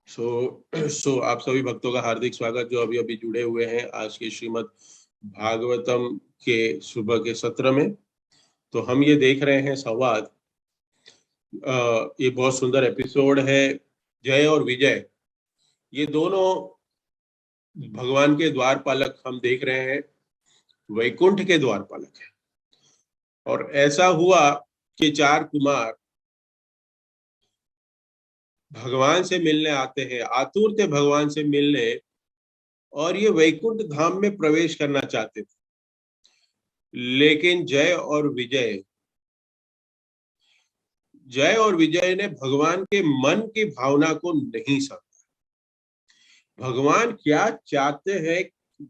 सो आप सभी भक्तों का हार्दिक स्वागत जो अभी अभी जुड़े हुए हैं आज के श्रीमद् भागवतम के सुबह के सत्र में। तो हम ये देख रहे हैं संवाद। ये बहुत सुंदर एपिसोड है। जय और विजय ये दोनों भगवान के द्वारपालक हम देख रहे हैं, वैकुंठ के द्वारपालक है। और ऐसा हुआ कि चार कुमार भगवान से मिलने आते हैं, आतुर थे भगवान से मिलने, और ये वैकुंठ धाम में प्रवेश करना चाहते थे। लेकिन जय और विजय ने भगवान के मन की भावना को नहीं समझा। भगवान क्या चाहते हैं,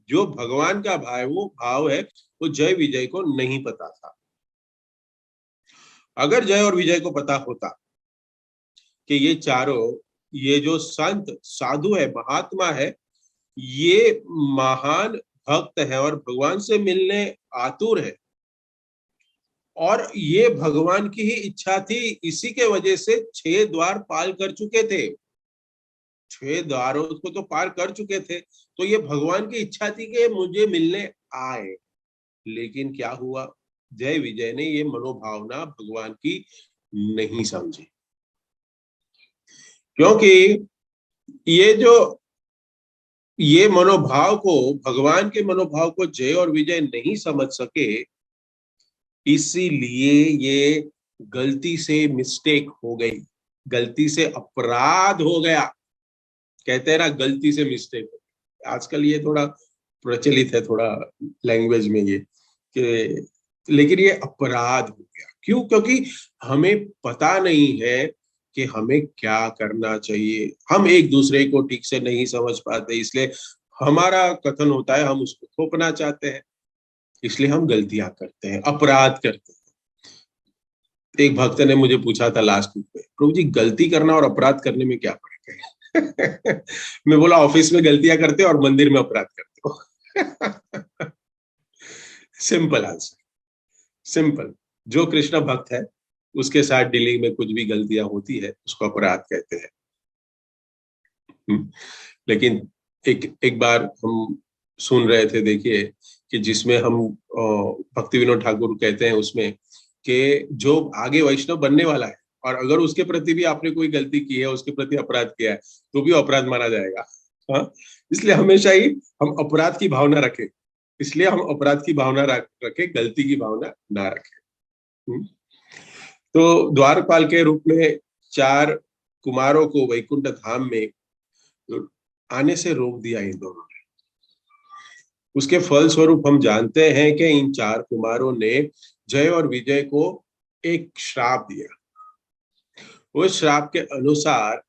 जो भगवान का भाव है वो जय विजय को नहीं पता था। अगर जय और विजय को पता होता कि ये चारों, ये जो संत साधु है, महात्मा है, ये महान भक्त है और भगवान से मिलने आतुर है, और ये भगवान की ही इच्छा थी, इसी के वजह से 6 द्वार पार कर चुके थे, 6 द्वारों को तो पार कर चुके थे। तो ये भगवान की इच्छा थी कि मुझे मिलने आए। लेकिन क्या हुआ, जय विजय ने ये मनोभावना भगवान की नहीं समझी, क्योंकि ये मनोभाव को, भगवान के मनोभाव को जय और विजय नहीं समझ सके, इसीलिए ये गलती से मिस्टेक हो गई, गलती से अपराध हो गया। कहते हैं ना, गलती से मिस्टेक। आजकल ये थोड़ा प्रचलित है, थोड़ा लैंग्वेज में ये कि, लेकिन ये अपराध हो गया। क्यों? क्योंकि हमें पता नहीं है कि हमें क्या करना चाहिए। हम एक दूसरे को ठीक से नहीं समझ पाते, इसलिए हमारा कथन होता है, हम उसको थोपना चाहते हैं, इसलिए हम गलतियां करते हैं, अपराध करते हैं। एक भक्त ने मुझे पूछा था लास्ट वीक में, प्रभु जी गलती करना और अपराध करने में क्या फर्क है? मैं बोला, ऑफिस में गलतियां करते हो और मंदिर में अपराध करते हो। Simple answer, simple. जो कृष्ण भक्त है उसके साथ डीलिंग में कुछ भी गलतियां होती है उसको अपराध कहते हैं। लेकिन एक एक बार हम सुन रहे थे, देखिए, कि जिसमें हम भक्ति विनोद ठाकुर कहते हैं उसमें कि जो आगे वैष्णव बनने वाला है और अगर उसके प्रति भी आपने कोई गलती की है, उसके प्रति अपराध किया है, तो भी अपराध माना जाएगा। हाँ, इसलिए हमेशा ही हम अपराध की भावना रखें, इसलिए हम अपराध की भावना रखें, गलती की भावना ना रखें। तो द्वारपाल के रूप में 4 कुमारों को वैकुंठ धाम में आने से रोक दिया इन दोनों ने। उसके फल स्वरूप हम जानते हैं कि इन 4 कुमारों ने जय और विजय को एक श्राप दिया। उस श्राप के अनुसार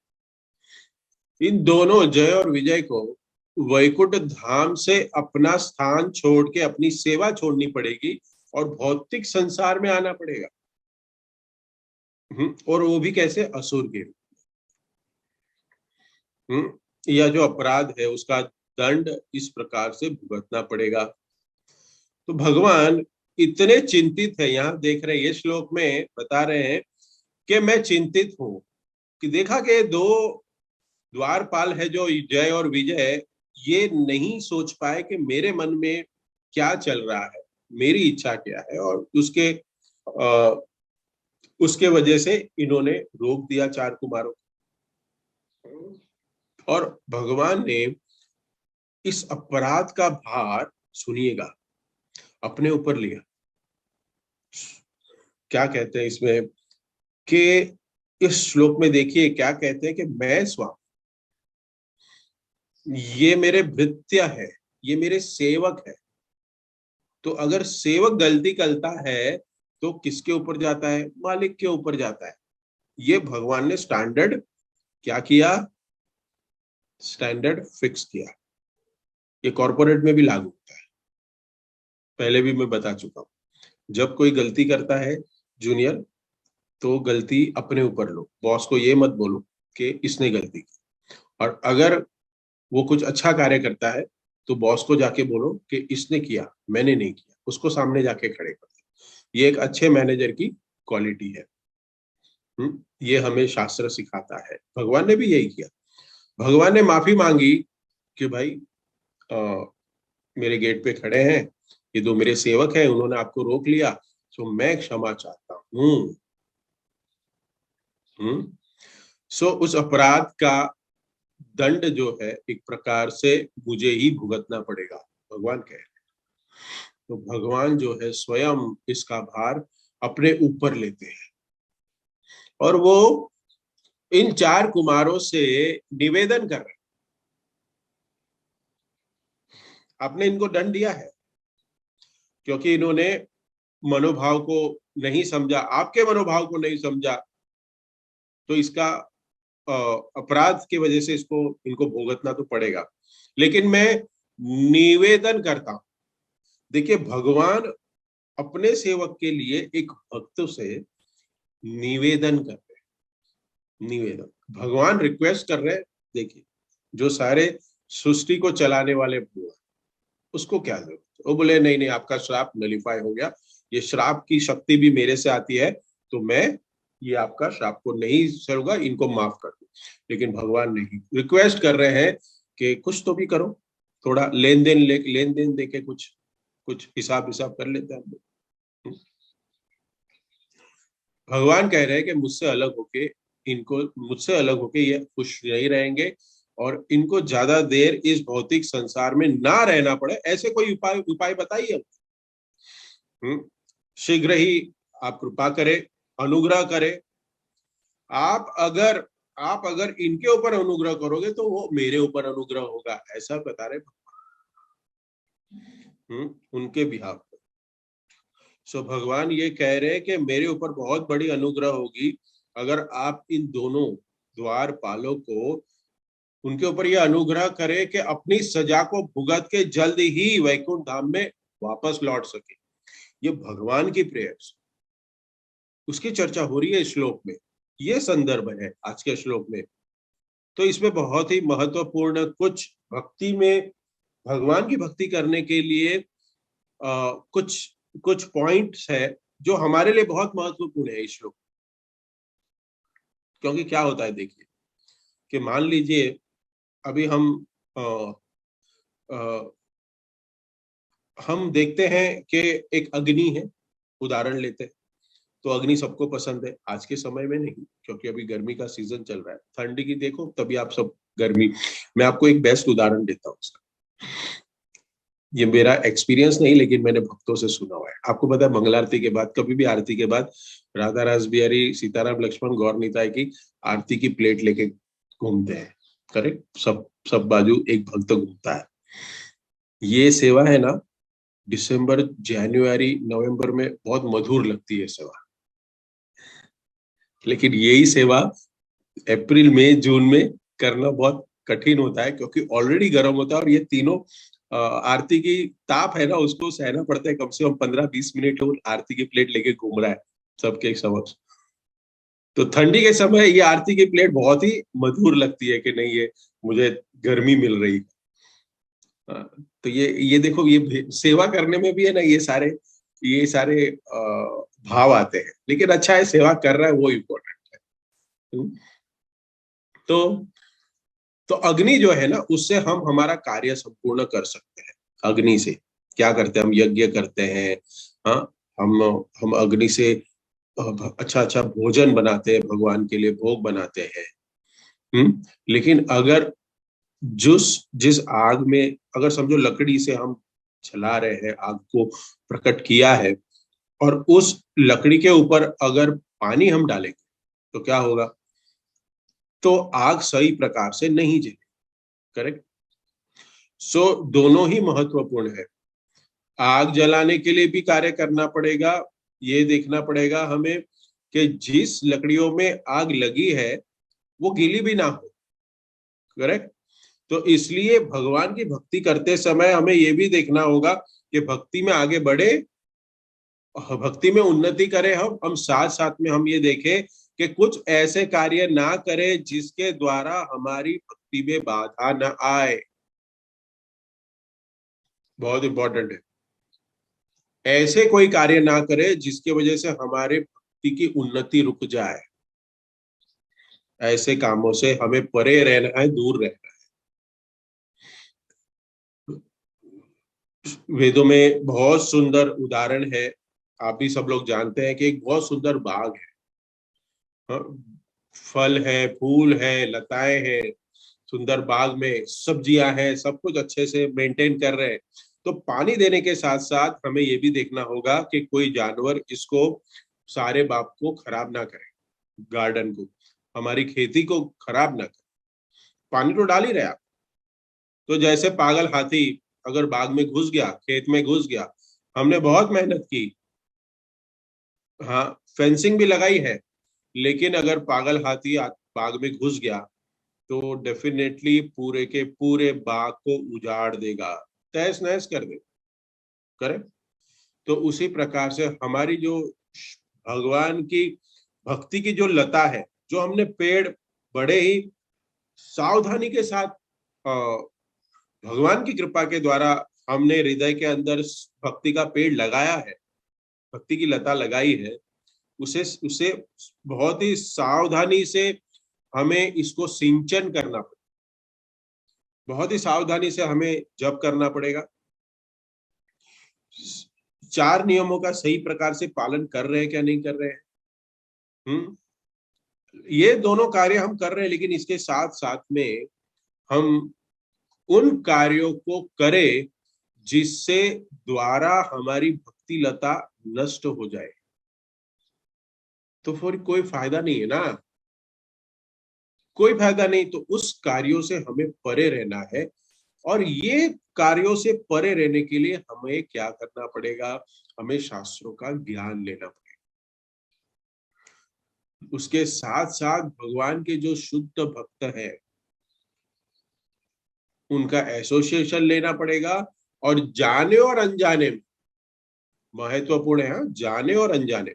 इन दोनों, जय और विजय को, वैकुंठ धाम से अपना स्थान छोड़ के अपनी सेवा छोड़नी पड़ेगी और भौतिक संसार में आना पड़ेगा। और वो भी कैसे? असुर के रूप। यह जो अपराध है उसका दंड इस प्रकार से भुगतना पड़ेगा। तो भगवान इतने चिंतित है, यहाँ देख रहे हैं, ये श्लोक में बता रहे हैं कि मैं चिंतित हूं, कि देखा कि 2 द्वारपाल है जो जय और विजय, ये नहीं सोच पाए कि मेरे मन में क्या चल रहा है, मेरी इच्छा क्या है, और उसके वजह से इन्होंने रोक दिया 4 कुमारों। और भगवान ने इस अपराध का भार, सुनिएगा, अपने ऊपर लिया। क्या कहते हैं इसमें कि इस श्लोक में देखिए क्या कहते हैं कि मैं स्वामी, ये मेरे भृत्य है, ये मेरे सेवक है। तो अगर सेवक गलती करता है तो किसके ऊपर जाता है? मालिक के ऊपर जाता है। ये भगवान ने स्टैंडर्ड क्या किया? स्टैंडर्ड फिक्स किया। ये कॉर्पोरेट में भी लागू होता है, पहले भी मैं बता चुका हूं। जब कोई गलती करता है जूनियर, तो गलती अपने ऊपर लो, बॉस को ये मत बोलो कि इसने गलती की। और अगर वो कुछ अच्छा कार्य करता है तो बॉस को जाके बोलो कि इसने किया, मैंने नहीं किया, उसको सामने जाके खड़े कर दो। ये एक अच्छे मैनेजर की क्वालिटी है। ये हमें शास्त्र सिखाता है, भगवान ने भी यही किया। भगवान ने माफी मांगी कि भाई आ, मेरे गेट पे खड़े हैं, ये दो मेरे सेवक हैं, उन्होंने आपको रोक लिया, तो मैं क्षमा चाहता हूँ। सो उस अपराध का दंड जो है एक प्रकार से मुझे ही भुगतना पड़ेगा, भगवान कह रहे हैं। तो भगवान जो है स्वयं इसका भार अपने ऊपर लेते हैं, और वो इन चार कुमारों से निवेदन कर रहे हैं, आपने इनको दंड दिया है क्योंकि इन्होंने मनोभाव को नहीं समझा, आपके मनोभाव को नहीं समझा, तो इसका अपराध की वजह से इसको इनको भुगतना तो पड़ेगा। लेकिन मैं निवेदन करता हूं, देखिए भगवान अपने सेवक के लिए एक भक्त से निवेदन कर रहे हैं, निवेदन, भगवान रिक्वेस्ट कर रहे हैं। देखिए जो सारे सृष्टि को चलाने वाले भगवान, उसको क्या जरूरत है, वो बोले नहीं नहीं आपका श्राप नलिफाई हो गया, ये श्राप की शक्ति भी मेरे से आती है, तो मैं ये आपका श्राप को नहीं सहूंगा, इनको माफ कर दो। लेकिन भगवान नहीं, रिक्वेस्ट कर रहे हैं कि कुछ तो भी करो, थोड़ा लेन देन देके कुछ कुछ हिसाब हिसाब कर लेते हैं हम लोग। भगवान कह रहे हैं कि मुझसे अलग होके ये खुश नहीं रहेंगे, और इनको ज्यादा देर इस भौतिक संसार में ना रहना पड़े, ऐसे कोई उपाय उपाय बताइए। शीघ्र ही आप कृपा करें, अनुग्रह करें। आप अगर आप अगर इनके ऊपर अनुग्रह करोगे तो वो मेरे ऊपर अनुग्रह होगा, ऐसा बता रहे उनके बिहाफ पर। सो भगवान ये कह रहे हैं कि मेरे ऊपर बहुत बड़ी अनुग्रह होगी अगर आप इन दोनों द्वारपालों को, उनके ऊपर यह अनुग्रह करे कि अपनी सजा को भुगत के जल्द ही वैकुंठ धाम में वापस लौट सके। ये भगवान की प्रेयर्स, उसकी चर्चा हो रही है इस श्लोक में, ये संदर्भ है आज के श्लोक में। तो इसमें बहुत ही महत्वपूर्ण कुछ भक्ति में, भगवान की भक्ति करने के लिए कुछ कुछ पॉइंट्स है जो हमारे लिए बहुत महत्वपूर्ण है इस श्लोक। क्योंकि क्या होता है देखिए कि मान लीजिए अभी हम देखते हैं कि एक अग्नि है, उदाहरण लेते हैं, तो अग्नि सबको पसंद है, आज के समय में नहीं, क्योंकि अभी गर्मी का सीजन चल रहा है। ठंडी की देखो तभी आप सब गर्मी, मैं आपको एक बेस्ट उदाहरण देता हूँ इसका। ये मेरा एक्सपीरियंस नहीं, लेकिन मैंने भक्तों से सुना हुआ है। आपको पता है मंगल आरती के बाद, कभी भी आरती के बाद राधा रास बिहारी सीताराम लक्ष्मण गौर निताई की आरती की प्लेट लेके घूमते हैं, करेक्ट, सब बाजू एक भक्त घूमता है। ये सेवा है ना, दिसंबर जनवरी नवंबर में बहुत मधुर लगती है सेवा, लेकिन यही सेवा अप्रैल मई जून में करना बहुत कठिन होता है, क्योंकि ऑलरेडी गर्म होता है, और ये तीनों आरती की ताप है ना, उसको सहना पड़ता है। कम से कम 15-20 मिनट आरती की प्लेट लेके घूम रहा है सबके समक्ष। तो ठंडी के समय ये आरती की प्लेट बहुत ही मधुर लगती है कि नहीं, ये मुझे गर्मी मिल रही है। तो ये देखो, ये सेवा करने में भी है ना, ये सारे भाव आते हैं। लेकिन अच्छा है, सेवा कर रहा है वो इम्पोर्टेंट है। तो तो अग्नि जो है ना, उससे हम हमारा कार्य संपूर्ण कर सकते हैं। अग्नि से क्या करते हैं, हम यज्ञ करते हैं। हाँ, हम अग्नि से अच्छा अच्छा भोजन बनाते हैं, भगवान के लिए भोग बनाते हैं। लेकिन अगर जिस आग में, अगर समझो लकड़ी से हम जला रहे हैं, आग को प्रकट किया है, और उस लकड़ी के ऊपर अगर पानी हम डालेंगे तो क्या होगा, तो आग सही प्रकार से नहीं जलेगी, करेक्ट। सो दोनों ही महत्वपूर्ण है। आग जलाने के लिए भी कार्य करना पड़ेगा, ये देखना पड़ेगा हमें कि जिस लकड़ियों में आग लगी है वो गीली भी ना हो, करेक्ट। तो इसलिए भगवान की भक्ति करते समय हमें ये भी देखना होगा कि भक्ति में आगे बढ़े, भक्ति में उन्नति करें। हम साथ साथ में हम ये देखें कि कुछ ऐसे कार्य ना करें जिसके द्वारा हमारी भक्ति में बाधा न आए, बहुत इंपॉर्टेंट है। ऐसे कोई कार्य ना करे जिसकी वजह से हमारे भक्ति की उन्नति रुक जाए। ऐसे कामों से हमें परे रहना है, दूर रहना है। वेदों में बहुत सुंदर उदाहरण है, आप भी सब लोग जानते हैं कि एक बहुत सुंदर बाग है। हाँ, फल है, फूल है, लताएं हैं, सुंदर बाग में सब्जियां हैं, सब कुछ अच्छे से मेंटेन कर रहे हैं। तो पानी देने के साथ साथ हमें ये भी देखना होगा कि कोई जानवर इसको, सारे बाग को खराब ना करे, गार्डन को, हमारी खेती को खराब ना करे। पानी तो डाल ही रहे आप। तो जैसे पागल हाथी अगर बाग में घुस गया, खेत में घुस गया, हमने बहुत मेहनत की, हाँ, फेंसिंग भी लगाई है, लेकिन अगर पागल हाथी बाग में घुस गया तो डेफिनेटली पूरे के पूरे बाग को उजाड़ देगा, तहस नहस कर देगा। करेक्ट। तो उसी प्रकार से हमारी जो भगवान की भक्ति की जो लता है, जो हमने पेड़ बड़े ही सावधानी के साथ भगवान की कृपा के द्वारा हमने हृदय के अंदर भक्ति का पेड़ लगाया है, भक्ति की लता लगाई है, उसे उसे बहुत ही सावधानी से हमें इसको सिंचन करना पड़ेगा, बहुत ही सावधानी से हमें जप करना पड़ेगा। 4 नियमों का सही प्रकार से पालन कर रहे हैं क्या नहीं कर रहे हैं। ये दोनों कार्य हम कर रहे हैं, लेकिन इसके साथ साथ में हम उन कार्यों को करें जिससे द्वारा हमारी भक्ति लता नष्ट हो जाए, तो फिर कोई फायदा नहीं है ना, कोई फायदा नहीं। तो उस कार्यों से हमें परे रहना है, और ये कार्यों से परे रहने के लिए हमें क्या करना पड़ेगा, हमें शास्त्रों का ज्ञान लेना पड़ेगा। उसके साथ साथ भगवान के जो शुद्ध भक्त है उनका एसोसिएशन लेना पड़ेगा, और जाने और अनजाने में महत्वपूर्ण है, जाने और अनजाने।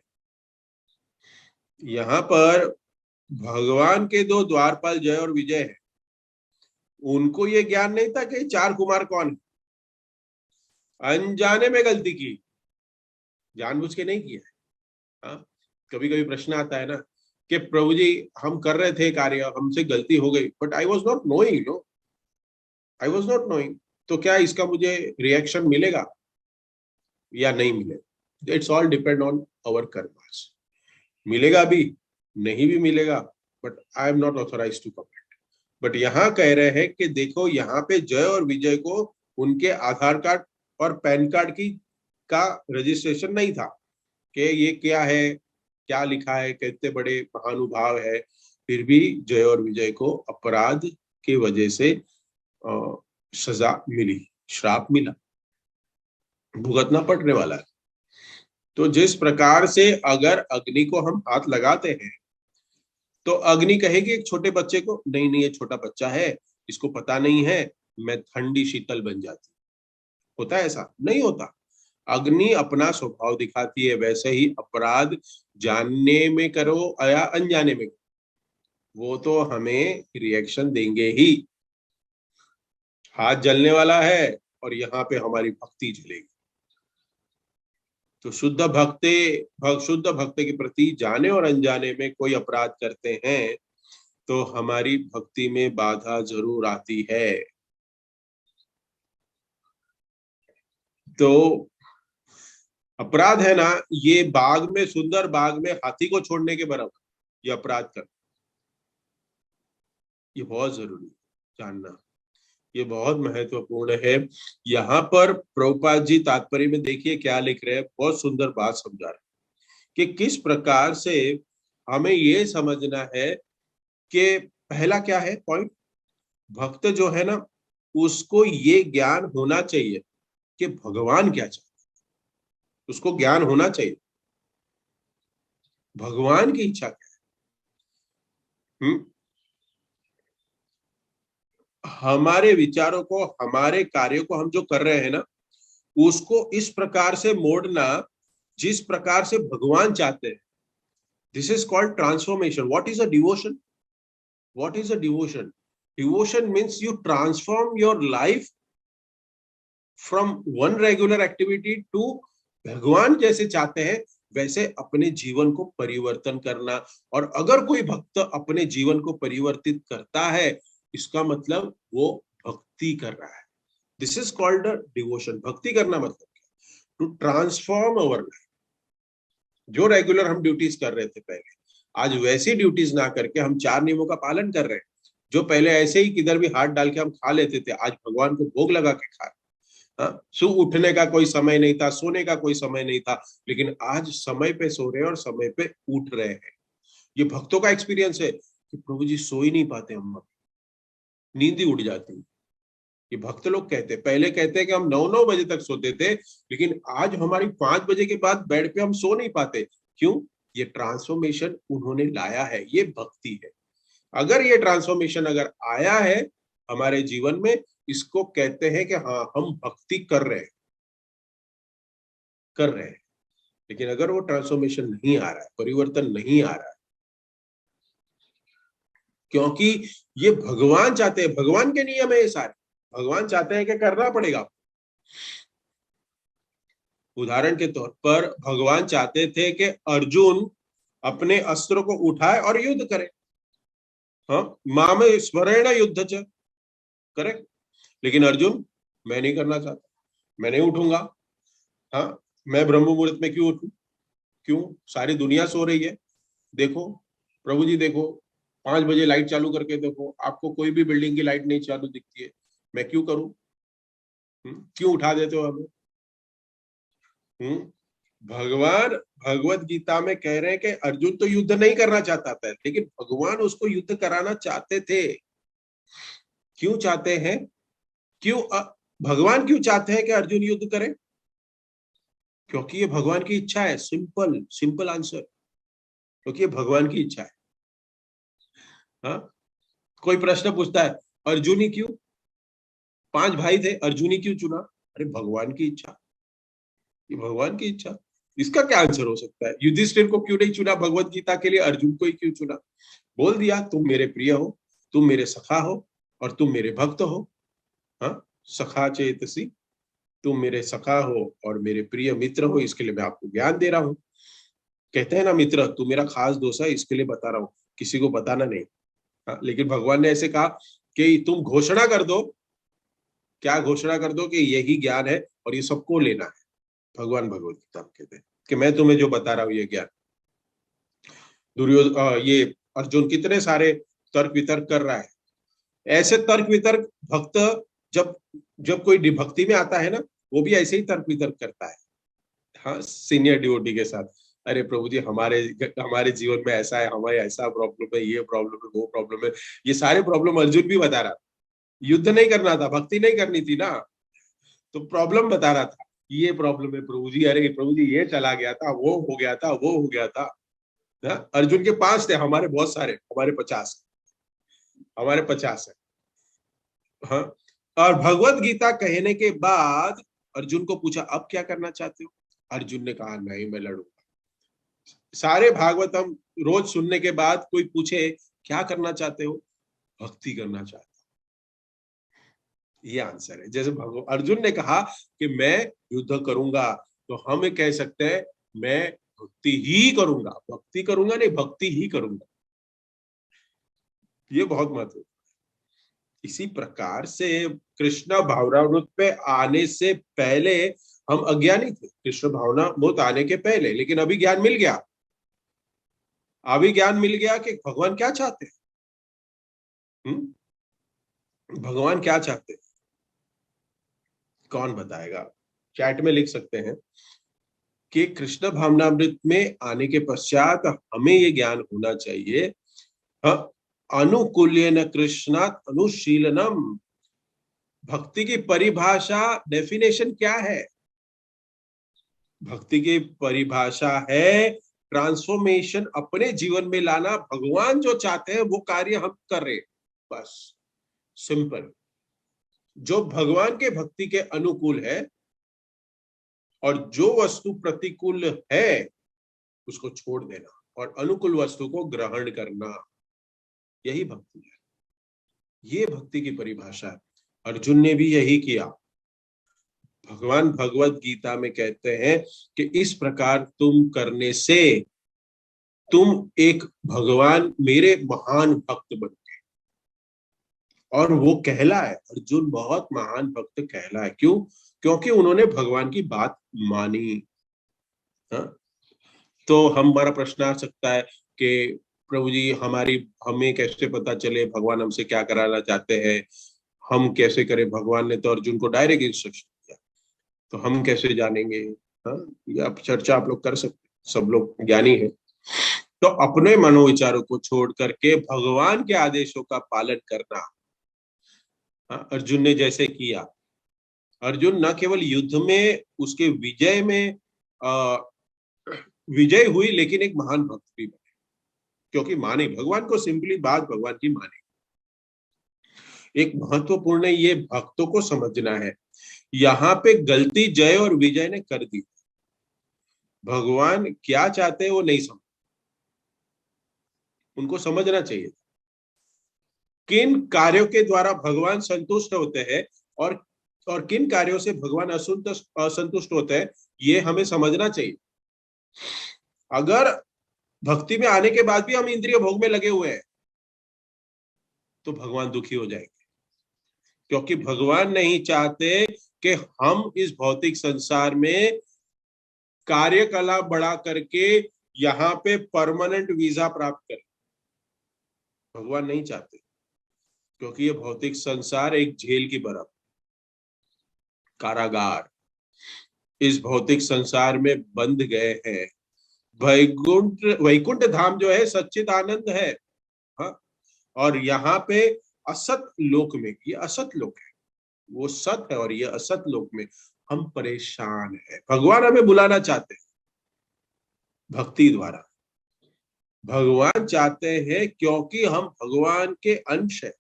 यहाँ पर भगवान के 2 द्वारपाल जय और विजय है, उनको ये ज्ञान नहीं था कि 4 कुमार कौन है, अनजाने में गलती की, जानबूझ के नहीं किया है। हाँ, कभी कभी प्रश्न आता है ना कि प्रभु जी हम कर रहे थे कार्य, हमसे गलती हो गई, but I was not knowing, no, I was not knowing, तो क्या इसका मुझे रिएक्शन मिलेगा या नहीं मिलेगा? It's all depend on our karmas, मिलेगा भी, नहीं भी मिलेगा, but I am not authorise to comment. But यहाँ कह रहे हैं कि देखो, यहाँ पे जय और विजय को उनके आधार कार्ड और पैन कार्ड की का रजिस्ट्रेशन नहीं था कि ये क्या है, क्या लिखा है, कितने बड़े महानुभाव है, फिर भी जय और विजय को अपराध की वजह से सजा मिली, श्राप मिला, भुगतना पड़ने वाला है। तो जिस प्रकार से अगर अग्नि को हम हाथ लगाते हैं तो अग्नि कहेगी एक छोटे बच्चे को, नहीं नहीं ये छोटा बच्चा है, इसको पता नहीं है, मैं ठंडी शीतल बन जाती। होता है ऐसा? नहीं होता। अग्नि अपना स्वभाव दिखाती है। वैसे ही अपराध जानने में करो या अनजाने में, वो तो हमें रिएक्शन देंगे ही। हाथ जलने वाला है और यहाँ पे हमारी भक्ति जलेगी। तो शुद्ध भक्त के प्रति जाने और अनजाने में कोई अपराध करते हैं तो हमारी भक्ति में बाधा जरूर आती है। तो अपराध है ना, ये बाग में, सुंदर बाग में हाथी को छोड़ने के बराबर ये अपराध कर, ये बहुत जरूरी है जानना, ये बहुत महत्वपूर्ण है। यहाँ पर प्रभुपाद जी तात्पर्य में देखिए क्या लिख रहे हैं, बहुत सुंदर बात समझा रहे हैं कि किस प्रकार से हमें ये समझना है कि पहला क्या है पॉइंट, भक्त जो है ना उसको ये ज्ञान होना चाहिए कि भगवान क्या चाहते, उसको ज्ञान होना चाहिए भगवान की इच्छा क्या है। हमारे विचारों को, हमारे कार्यों को हम जो कर रहे हैं ना, उसको इस प्रकार से मोड़ना जिस प्रकार से भगवान चाहते हैं। This is called transformation. What is a devotion? What is a devotion? Devotion means you transform your life from one regular activity to भगवान जैसे चाहते हैं वैसे अपने जीवन को परिवर्तन करना। और अगर कोई भक्त अपने जीवन को परिवर्तित करता है, इसका मतलब वो भक्ति कर रहा है। This is called devotion. भक्ति करना मतलब टू ट्रांसफॉर्म अवर लाइफ। जो रेगुलर हम ड्यूटीज कर रहे थे पहले, आज वैसी ड्यूटीज ना करके हम 4 नियमों का पालन कर रहे हैं। जो पहले ऐसे ही किधर भी हाथ डाल के हम खा लेते थे, आज भगवान को भोग लगा के खा रहे। सो उठने का कोई समय नहीं था, सोने का कोई समय नहीं था, लेकिन आज समय पे सो रहे हैं और समय पे उठ रहे हैं। ये भक्तों का एक्सपीरियंस है कि प्रभु जी सो ही नहीं पाते, हम नींद ही उड़ जाती है। ये भक्त लोग कहते हैं, पहले कहते हैं कि हम 9-9 बजे तक सोते थे, लेकिन आज हमारी 5 बजे के बाद बेड पे हम सो नहीं पाते। क्यों? ये ट्रांसफॉर्मेशन उन्होंने लाया है, ये भक्ति है। अगर ये ट्रांसफॉर्मेशन अगर आया है हमारे जीवन में, इसको कहते हैं कि हाँ, हम भक्ति कर रहे हैं। लेकिन अगर वो ट्रांसफॉर्मेशन नहीं आ रहा है, परिवर्तन नहीं आ रहा है, क्योंकि ये भगवान चाहते हैं, भगवान के नियम है ये सारे, भगवान चाहते हैं कि करना पड़ेगा। उदाहरण के तौर पर भगवान चाहते थे कि अर्जुन अपने अस्त्र को उठाए और युद्ध करे। हाँ, माम स्मरेण युद्ध च, करेक्ट। लेकिन अर्जुन, मैं नहीं करना चाहता, मैं नहीं उठूंगा। हाँ, मैं ब्रह्म मुहूर्त में क्यों उठूं? क्यों? सारी दुनिया सो रही है। देखो प्रभु जी, देखो 5 बजे लाइट चालू करके देखो, आपको कोई भी बिल्डिंग की लाइट नहीं चालू दिखती है, मैं क्यों करूं? क्यों उठा देते हो हमें? भगवान भगवत गीता में कह रहे हैं कि अर्जुन तो युद्ध नहीं करना चाहता था, लेकिन भगवान उसको युद्ध कराना चाहते थे। क्यों चाहते हैं? क्यों भगवान क्यों चाहते हैं कि अर्जुन युद्ध करे? क्योंकि ये भगवान की इच्छा है। सिंपल सिंपल आंसर, क्योंकि ये भगवान की इच्छा है। हाँ, कोई प्रश्न पूछता है अर्जुन ही क्यों? 5 भाई थे, अर्जुन ही क्यों चुना? अरे भगवान की इच्छा, ये भगवान की इच्छा। इसका क्या आंसर हो सकता है? युधिष्ठिर को क्यों नहीं चुना भगवत गीता के लिए, अर्जुन को ही क्यों चुना? बोल दिया, तुम मेरे प्रिय हो, तुम मेरे सखा हो और तुम मेरे भक्त हो। हाँ, सखा चेतसी, तुम मेरे सखा हो और मेरे प्रिय मित्र हो, इसके लिए मैं आपको ज्ञान दे रहा हूँ। कहते हैं ना, मित्र तू मेरा खास दोस्त है, इसके लिए बता रहा हूँ, किसी को बताना नहीं। हाँ, लेकिन भगवान ने ऐसे कहा कि तुम घोषणा कर दो। क्या घोषणा कर दो? कि यही ज्ञान है और ये सबको लेना है। भगवान भगवत गीता कहते हैं कि मैं तुम्हें जो बता रहा हूँ ये ज्ञान। दुर्योधन, ये अर्जुन कितने सारे तर्क वितर्क कर रहा है। ऐसे तर्क वितर्क भक्त जब जब कोई भक्ति में आता है ना, वो भी ऐसे ही तर्क वितर्क करता है। हाँ, सीनियर डिवोटी के साथ, अरे प्रभु जी हमारे हमारे जीवन में ऐसा है, हमारे ऐसा प्रॉब्लम है, ये प्रॉब्लम है, वो प्रॉब्लम है। ये सारे प्रॉब्लम अर्जुन भी बता रहा था। युद्ध नहीं करना था, भक्ति नहीं करनी थी ना, तो प्रॉब्लम बता रहा था। ये प्रॉब्लम है प्रभु जी, अरे प्रभु जी ये चला गया था, वो हो गया था, वो हो गया था। अर्जुन के 5 थे, हमारे बहुत सारे, हमारे 50, हमारे 50 है। हाँ, और भगवत गीता कहने के बाद अर्जुन को पूछा अब क्या करना चाहते हो? अर्जुन ने कहा नहीं, मैं लड़ूंगा। सारे भागवतम रोज सुनने के बाद कोई पूछे क्या करना चाहते हो? भक्ति करना चाहता हूं। ये आंसर है। जैसे अर्जुन ने कहा कि मैं युद्ध करूंगा, तो हम कह सकते हैं मैं भक्ति ही करूंगा, भक्ति करूंगा नहीं, भक्ति ही करूंगा। ये बहुत महत्वपूर्ण। इसी प्रकार से कृष्ण भावनामृत पे आने से पहले हम अज्ञानी थे, कृष्ण भावनामृत आने के पहले, लेकिन अभी ज्ञान मिल गया। अभी ज्ञान मिल गया कि भगवान क्या चाहते हैं। भगवान क्या चाहते हैं, कौन बताएगा? चैट में लिख सकते हैं कि कृष्ण भावनामृत में आने के पश्चात हमें ये ज्ञान होना चाहिए, अनुकूल्येन कृष्णात् अनुशीलनम। भक्ति की परिभाषा, डेफिनेशन क्या है? भक्ति की परिभाषा है ट्रांसफॉर्मेशन, अपने जीवन में लाना। भगवान जो चाहते हैं वो कार्य हम कर रहे, बस सिंपल। जो भगवान के भक्ति के अनुकूल है और जो वस्तु प्रतिकूल है उसको छोड़ देना और अनुकूल वस्तु को ग्रहण करना, यही भक्ति है। ये भक्ति की परिभाषा है। अर्जुन ने भी यही किया। भगवान भगवत गीता में कहते हैं कि इस प्रकार तुम करने से तुम एक भगवान मेरे महान भक्त बन गए। और वो कहला है, अर्जुन बहुत महान भक्त कहला है। क्यों? क्योंकि उन्होंने भगवान की बात मानी। हाँ? तो हमारा प्रश्न आ सकता है कि प्रभु जी हमें कैसे पता चले भगवान हमसे क्या कराना चाहते हैं, हम कैसे करें? भगवान ने तो अर्जुन को डायरेक्ट इंस्ट्रक्शन दिया, तो हम कैसे जानेंगे? हाँ, ये आप चर्चा आप लोग कर सकते, सब लोग ज्ञानी है। तो अपने मनोविचारों को छोड़ करके भगवान के आदेशों का पालन करना। हाँ, अर्जुन ने जैसे किया। अर्जुन न केवल युद्ध में उसके विजय में विजय हुई, लेकिन एक महान भक्त भी बने, क्योंकि माने भगवान को, सिंपली बात भगवान की माने। एक महत्वपूर्ण ये भक्तों को समझना है, यहाँ पे गलती जय और विजय ने कर दी। भगवान क्या चाहते हैं वो नहीं समझ, उनको समझना चाहिए किन कार्यों के द्वारा भगवान संतुष्ट होते हैं और किन कार्यों से भगवान असंतुष्ट होते हैं, ये हमें समझना चाहिए। अगर भक्ति में आने के बाद भी हम इंद्रिय भोग में लगे हुए हैं तो भगवान दुखी हो जाएंगे, क्योंकि भगवान नहीं चाहते कि हम इस भौतिक संसार में कार्यकलाप बढ़ा करके यहाँ पे परमानेंट वीजा प्राप्त करें। भगवान नहीं चाहते, क्योंकि ये भौतिक संसार एक जेल की बराबर, कारागार। इस भौतिक संसार में बंध गए हैं। वैकुंठ वैकुंठ धाम जो है सच्चित आनंद है। हाँ? और यहाँ पे असत लोक में, ये असत लोक है, वो सत है और ये असत लोक में हम परेशान है। भगवान हमें बुलाना चाहते हैं भक्ति द्वारा। भगवान चाहते हैं क्योंकि हम भगवान के अंश है,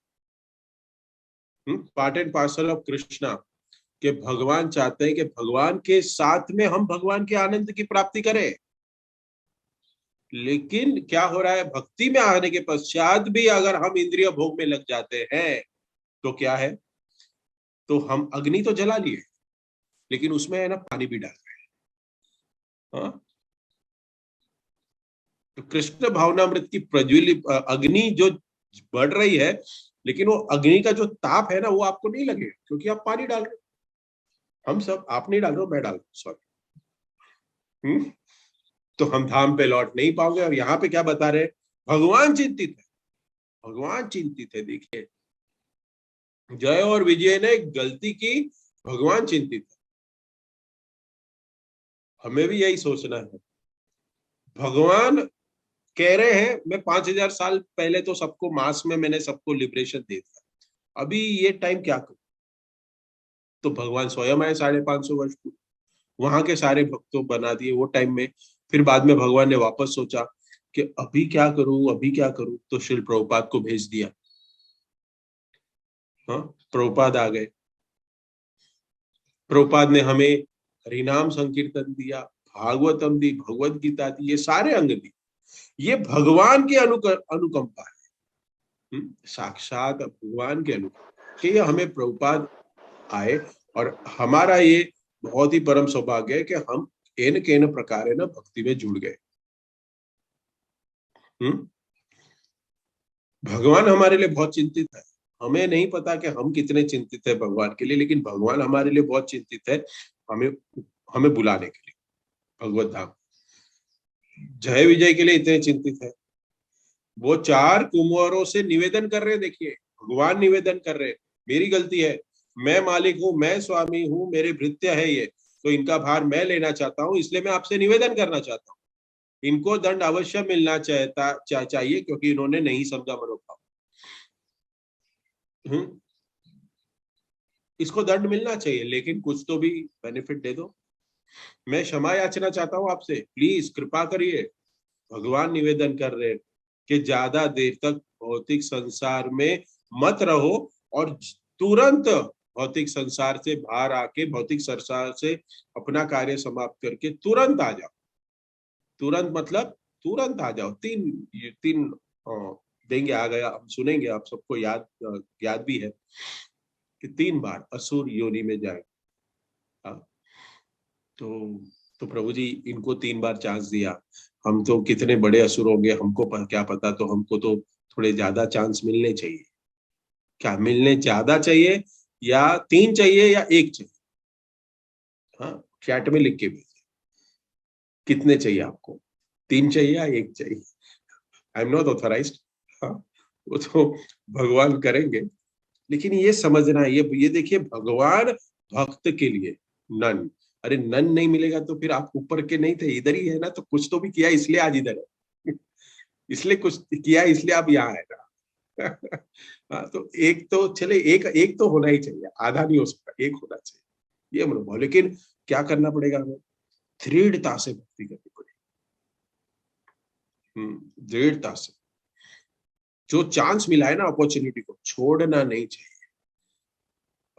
part and parcel of Krishna, कि भगवान चाहते हैं कि भगवान के साथ में हम भगवान के आनंद की प्राप्ति करें। लेकिन क्या हो रहा है, भक्ति में आने के पश्चात भी अगर हम इंद्रिय भोग में लग जाते हैं तो क्या है, तो हम अग्नि तो जला लिए, लेकिन उसमें है ना पानी भी डाल रहे हैं। हाँ? तो कृष्ण भावनामृत की प्रज्वलित अग्नि जो बढ़ रही है, लेकिन वो अग्नि का जो ताप है ना वो आपको नहीं लगेगा, क्योंकि आप पानी डाल रहे हो। हम सब, आप नहीं डाल रहे हो, मैं डाल रहा हूँ, सॉरी। तो हम धाम पे लौट नहीं पाओगे। और यहाँ पे क्या बता रहे, भगवान चिंतित है, भगवान चिंतित है। देखिए, जय और विजय ने गलती की, भगवान चिंतित है। हमें भी यही सोचना है। भगवान कह रहे हैं मैं 5,000 साल पहले तो सबको मास में मैंने सबको लिबरेशन दे दिया, अभी ये टाइम क्या करूं? तो भगवान स्वयं आए 550 वर्ष को, वहां के सारे भक्तों बना दिए वो टाइम में। फिर बाद में भगवान ने वापस सोचा कि अभी क्या करूं, अभी क्या करूं, तो श्रील प्रभुपाद को भेज दिया। हाँ, प्रभुपाद आ गए। प्रभुपाद ने हमें हरिनाम संकीर्तन दिया, भागवतम दी, भगवत गीता दी, ये सारे अंग दी। ये भगवान की अनुकंपा है। साक्षात भगवान के अनुकंपा कि ये हमें प्रभुपाद आए। और हमारा ये बहुत ही परम सौभाग्य है कि हम केन केन प्रकार ना भक्ति में जुड़ गए। भगवान हमारे लिए बहुत चिंतित है। हमें नहीं पता कि हम कितने चिंतित है भगवान के लिए, लेकिन भगवान हमारे लिए बहुत चिंतित है, हमें हमें बुलाने के लिए भगवत धाम। जय विजय के लिए इतने चिंतित है। वो 4 कुंवरों से निवेदन कर रहे हैं। देखिए, भगवान निवेदन कर रहे हैं, मेरी गलती है, मैं मालिक हूँ, मैं स्वामी हूँ, मेरे भृत्य है ये, तो इनका भार मैं लेना चाहता हूँ, इसलिए मैं आपसे निवेदन करना चाहता हूँ। इनको दंड अवश्य मिलना चाहिए, क्योंकि इन्होंने नहीं समझा मनोभाव। इसको दंड मिलना चाहिए, लेकिन कुछ तो भी बेनिफिट दे दो। मैं क्षमा याचना चाहता हूँ आपसे, प्लीज कृपा करिए। भगवान निवेदन कर रहे हैं कि ज्यादा देर तक भौतिक संसार में मत रहो, और तुरंत भौतिक संसार से बाहर आके भौतिक संसार से अपना कार्य समाप्त करके तुरंत आ जाओ। तुरंत मतलब तुरंत आ जाओ। तीन तीन देंगे, आ गया, हम सुनेंगे, आप सबको याद याद भी है कि 3 बार असुर योनि में जाए, हाँ, तो प्रभु जी इनको 3 बार चांस दिया, हम तो कितने बड़े असुर होंगे हमको क्या पता, तो हमको तो थोड़े ज्यादा चांस मिलने चाहिए। क्या मिलने ज्यादा चाहिए, या 3 चाहिए या 1 चाहिए? हाँ, चैट में लिख के भेजिए कितने चाहिए आपको, 3 चाहिए या 1 चाहिए। आई एम नॉट ऑथराइज्ड। हाँ, वो तो भगवान करेंगे। लेकिन ये समझना, ये देखिए, भगवान भक्त के लिए नन, अरे नन नहीं मिलेगा तो फिर आप ऊपर के नहीं थे, इधर ही है ना, तो कुछ तो भी किया इसलिए आज इधर है। इसलिए कुछ किया इसलिए आप यहाँ है ना। हाँ, तो एक तो चले, एक एक तो होना ही चाहिए, आधा नहीं हो सकता, एक होना चाहिए, ये मनोभाव। लेकिन क्या करना पड़ेगा हमें? दृढ़ता से भक्ति करनी पड़ेगी। दृढ़ता से, जो चांस मिला है ना, अपॉर्चुनिटी को छोड़ना नहीं चाहिए।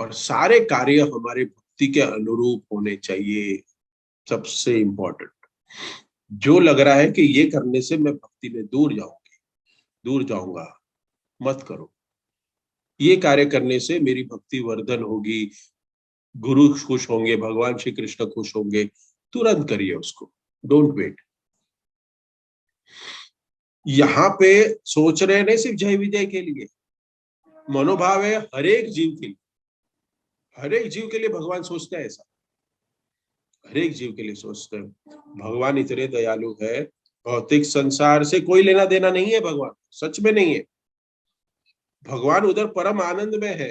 और सारे कार्य हमारे भक्ति के अनुरूप होने चाहिए। सबसे इंपॉर्टेंट, जो लग रहा है कि ये करने से मैं भक्ति में दूर जाऊंगी, दूर जाऊंगा, मत करो। ये कार्य करने से मेरी भक्ति वर्धन होगी, गुरु खुश होंगे, भगवान श्री कृष्ण खुश होंगे, तुरंत करिए उसको, डोंट वेट। यहाँ पे सोच रहे नहीं सिर्फ जय विजय के लिए, मनोभाव है हर एक जीव के लिए। हर एक जीव के लिए भगवान सोचते हैं ऐसा, हर एक जीव के लिए सोचते हैं। भगवान इतने दयालु है, भौतिक संसार से कोई लेना देना नहीं है भगवान, सच में नहीं है। भगवान उधर परम आनंद में है,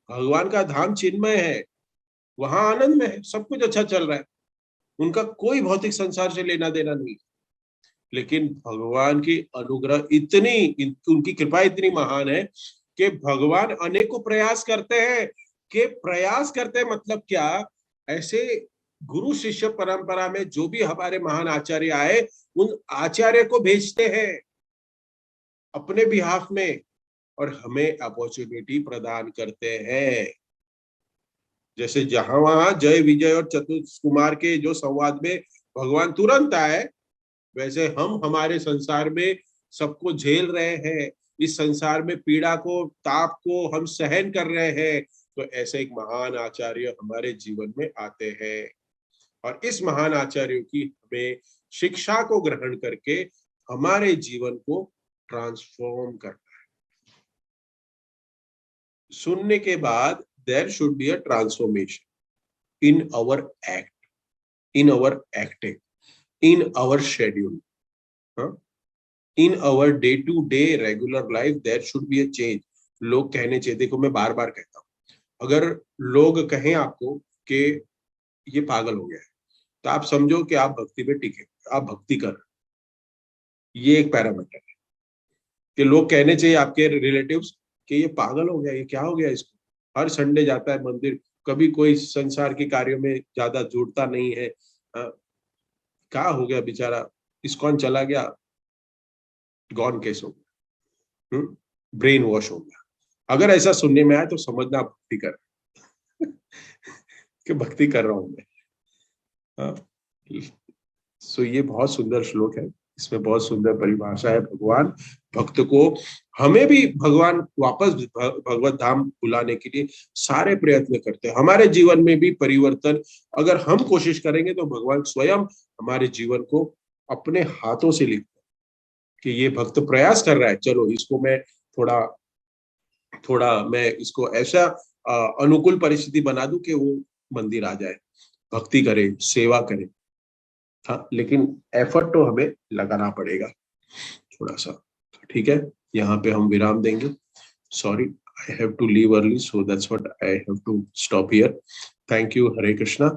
भगवान का धाम चिन्मय है, वहां आनंद में है, सब कुछ अच्छा चल रहा है, उनका कोई भौतिक संसार से लेना देना नहीं। लेकिन भगवान की अनुग्रह इतनी, उनकी कृपा इतनी महान है कि भगवान अनेकों प्रयास करते हैं। कि प्रयास करते हैं मतलब क्या, ऐसे गुरु शिष्य परंपरा में जो भी हमारे महान आचार्य आए, उन आचार्य को भेजते हैं अपने बिहाफ में, और हमें अपॉर्चुनिटी प्रदान करते हैं। जैसे जहां वहां जय विजय और चतुर्थ कुमार के जो संवाद में भगवान तुरंत आए, वैसे हम हमारे संसार में सबको झेल रहे हैं, इस संसार में पीड़ा को, ताप को हम सहन कर रहे हैं, तो ऐसे एक महान आचार्य हमारे जीवन में आते हैं। और इस महान आचार्यों की हमें शिक्षा को ग्रहण करके हमारे जीवन को ट्रांसफॉर्म करना है। सुनने के बाद there should be a transformation in our act, in our acting, in our schedule, in our day to day regular life there should be a change. लोग कहने चाहिए, देखो मैं बार बार कहता हूं, अगर लोग कहें आपको कि ये पागल हो गया है, तो आप समझो कि आप भक्ति पे टिके, आप भक्ति कर रहे, ये एक पैरामीटर है। कि लोग कहने चाहिए आपके रिलेटिव्स कि ये पागल हो गया, ये क्या हो गया इसको, हर संडे जाता है मंदिर, कभी कोई संसार के कार्यों में ज्यादा जुड़ता नहीं है, क्या हो गया बेचारा, इस्कॉन चला गया, गॉन केस हो गया, ब्रेन वॉश हो गया। अगर ऐसा सुनने में आए तो समझना आप भक्ति कर कि भक्ति कर रहा हूं मैं। सो ये बहुत सुंदर श्लोक है, इसमें बहुत सुंदर परिभाषा है। भगवान भक्त को, हमें भी भगवान वापस भगवत धाम बुलाने के लिए सारे प्रयत्न करते हैं। हमारे जीवन में भी परिवर्तन अगर हम कोशिश करेंगे तो भगवान स्वयं हमारे जीवन को अपने हाथों से लिखते हैं कि ये भक्त प्रयास कर रहा है, चलो इसको मैं थोड़ा थोड़ा मैं इसको ऐसा अनुकूल परिस्थिति बना दूं कि वो मंदिर आ जाए, भक्ति करे, सेवा करे। हाँ, लेकिन एफर्ट तो हमें लगाना पड़ेगा थोड़ा सा। ठीक है, यहाँ पे हम विराम देंगे। Sorry, I have to leave early, so that's what I have to stop here. Thank you, Hare Krishna.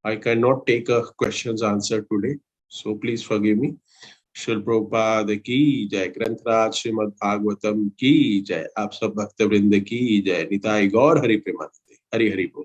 I can not take a questions answer today, so please forgive me. Srila Prabhupada की जय, ग्रंथराज श्रीमद् भागवतम की जय, आप सब भक्त वृंद की जय, निताई गौर हरि प्रेमानंदे, हरि हरि बोल।